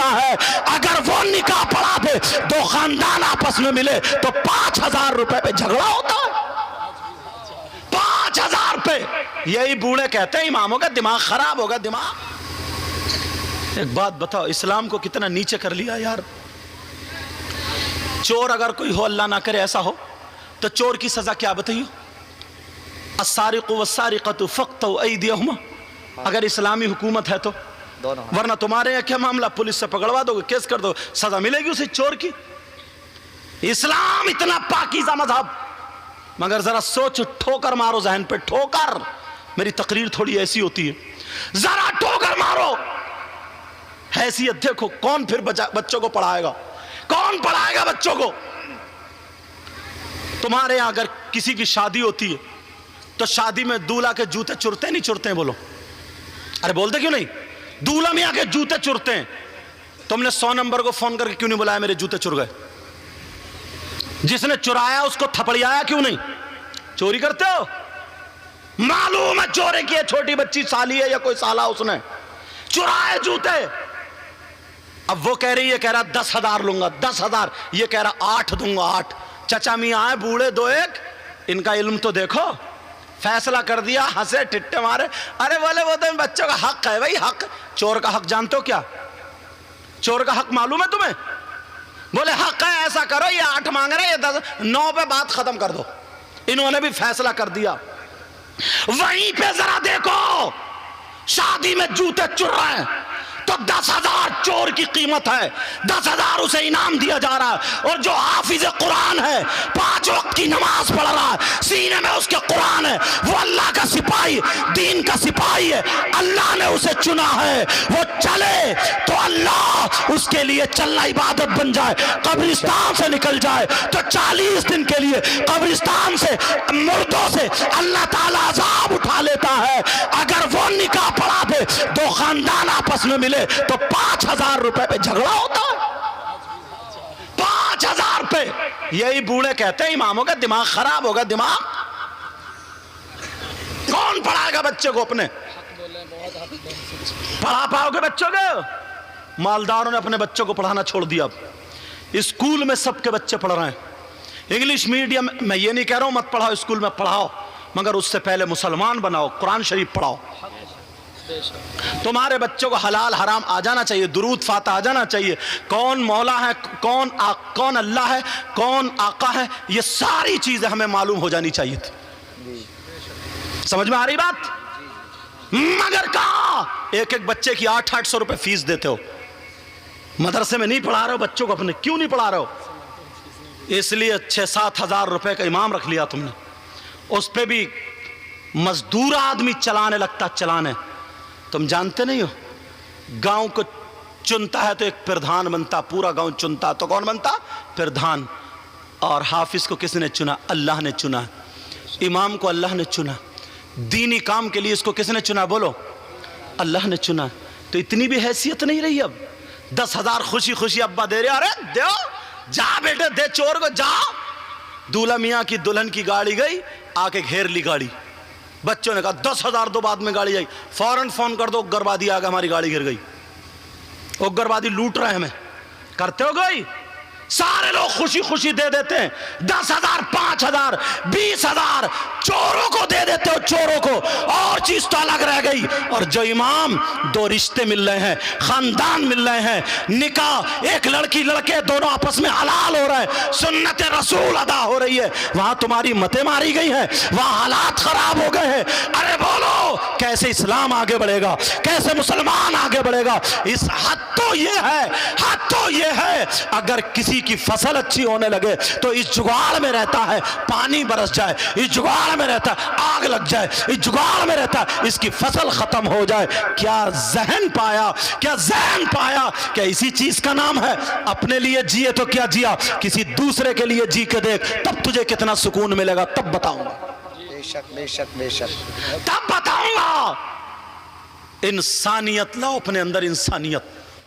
ہے اگر وہ نکاح پڑھا دے دو خاندان آپس میں ملے تو 5,000 روپے پہ جھگڑا ہوتا ہے. 5,000 پہ. یہی بوڑھے کہتے ہیں اماموں کا دماغ خراب ہوگا. دماغ. ایک بات بتاؤ اسلام کو کتنا نیچے کر لیا یار. چور اگر کوئی ہو اللہ نہ کرے ایسا ہو تو چور کی سزا کیا بتائیو؟ السارق والسارقۃ فاقطعوا ایدیہما. اگر اسلامی حکومت ہے تو ورنہ تمہارے یہاں کیا معاملہ پولیس سے پکڑوا دو گے کیس کر دو سزا ملے گی اسے چور کی. اسلام اتنا پاکیزہ مذہب مگر ذرا سوچ ٹھوکر مارو ذہن پہ ٹھوکر. میری تقریر تھوڑی ایسی ہوتی ہے ذرا ٹھوکر مارو. حیثیت دیکھو کون پھر بچوں کو پڑھائے گا کون پڑھائے گا بچوں کو. تمہارے یہاں اگر کسی کی شادی ہوتی ہے تو شادی میں دولہا کے جوتے چرتے نہیں چرتے ہیں بولو. ارے بولتے کیوں نہیں؟ دولہا میاں کے جوتے چرتے ہیں. تم نے 100 نمبر کو فون کر کے کیوں نہیں بلایا میرے جوتے چر گئے؟ جس نے چرایا اس کو تھپڑیایا کیوں نہیں؟ چوری کرتے ہو معلوم ہے چورے کی ہے چھوٹی بچی سالی ہے یا کوئی سالہ اس نے چرائے جوتے. اب وہ کہہ رہی ہے کہہ رہا 10,000 لوں گا 10,000 یہ کہہ رہا 8 دوں گا 8. چچا میاں آئے بوڑھے دو ایک ان کا علم تو دیکھو فیصلہ کر دیا ہنسے ٹٹے مارے. ارے بولے وہ تو بچوں کا حق ہے بھائی حق. چور کا حق جانتے ہو کیا؟ چور کا حق معلوم ہے تمہیں؟ بولے حق ہے ایسا کرو یہ 8 مانگ رہے یہ 10 9 پہ بات ختم کر دو. انہوں نے بھی فیصلہ کر دیا. وہیں پہ ذرا دیکھو شادی میں جوتے چر رہے ہیں تو 10,000 چور کی قیمت ہے. 10,000 اسے انعام دیا جا رہا ہے. اور جو حافظ قرآن ہے 5 وقت کی نماز پڑھ رہا ہے سینے میں اس کے قرآن ہے وہ اللہ کا سپاہی دین کا سپاہی ہے. اللہ نے اسے چنا ہے وہ چلے تو اللہ اس کے لیے چلنا عبادت بن جائے. قبرستان سے نکل جائے تو 40 دن کے لیے قبرستان سے مردوں سے اللہ تعالیٰ عذاب اٹھا لیتا ہے. اگر وہ نکاح پڑھا دے دو خاندان آپس میں ملے تو 5,000 روپے پہ جھگڑا ہوتا ہے. 5,000 پہ. یہی بوڑھے کہتے ہیں اماموں کا دماغ خراب ہوگا. دماغ. کون پڑھائے گا بچے کو اپنے؟ پڑھا پاؤ گے بچوں کو؟ مالداروں نے اپنے بچوں کو پڑھانا چھوڑ دیا. اسکول میں سب کے بچے پڑھ رہے ہیں انگلش میڈیم. میں یہ نہیں کہہ رہا ہوں مت پڑھاؤ اسکول میں پڑھاؤ مگر اس سے پہلے مسلمان بناؤ قرآن شریف پڑھاؤ. تمہارے بچوں کو حلال حرام آ جانا چاہیے درود فاتح آ جانا چاہیے. کون مولا ہے کون اللہ ہے کون آقا ہے یہ ساری چیزیں ہمیں معلوم ہو جانی چاہیے تھی. سمجھ میں آ رہی بات؟ مگر کہاں ایک بچے کی 800 روپے فیس دیتے ہو. مدرسے میں نہیں پڑھا رہے ہو بچوں کو اپنے. کیوں نہیں پڑھا رہے ہو؟ اس لیے 6-7 ہزار روپے کا امام رکھ لیا تم نے. اس پہ بھی مزدور آدمی چلانے لگتا چلانے. تم جانتے نہیں ہو گاؤں کو چنتا ہے تو ایک پردھان بنتا. پورا گاؤں چنتا تو کون بنتا؟ پردھان. اور حافظ کو کس نے چنا؟ اللہ نے چنا. امام کو اللہ نے چنا. دینی کام کے لیے اس کو کس نے چنا بولو؟ اللہ نے چنا. تو اتنی بھی حیثیت نہیں رہی. اب 10,000 خوشی خوشی ابا دے رہے. ارے دیو جا بیٹے دے چور کو جا. دولہا میاں کی دلہن کی گاڑی گئی آ کے گھیر لی گاڑی. بچوں نے کہا 10,000 دو بعد میں گاڑی آئی. فوراً فون کر دو اگروادی آ گیا ہماری گاڑی گر گئی. اگروادی لوٹ رہے ہمیں. کرتے ہو گئی؟ سارے لوگ خوشی خوشی دے دیتے ہیں. 10,000 5,000 20,000 چوروں کو دے دیتے ہو چوروں کو. اور چیز تو الگ رہ گئی. اور جو امام 2 رشتے مل رہے ہیں خاندان مل رہے ہیں نکاح ایک لڑکی لڑکے دونوں آپس میں حلال ہو رہا ہے سنت رسول ادا ہو رہی ہے وہاں تمہاری متیں ماری گئی ہیں وہاں حالات خراب ہو گئے ہیں. ارے بولو کیسے اسلام آگے بڑھے گا کیسے مسلمان آگے بڑھے گا؟ اس حد تو یہ ہے اگر کسی کی فصل اچھی ہونے لگے تو اس جگاڑ میں رہتا ہے پانی برس جائے اس جگاڑ میں رہتا ہے آگ لگ جائے اس جگاڑ میں رہتا ہے اس کی فصل ختم ہو جائے. کیا ذہن پایا کیا اسی چیز کا نام ہے اپنے لیے جیے تو کیا جیا کسی دوسرے کے لیے جی کے دیکھ تب تجھے کتنا سکون ملے گا تب بتاؤں گا. بے شک تب بتاؤں گا. انسانیت لاؤ اپنے اندر انسانیت.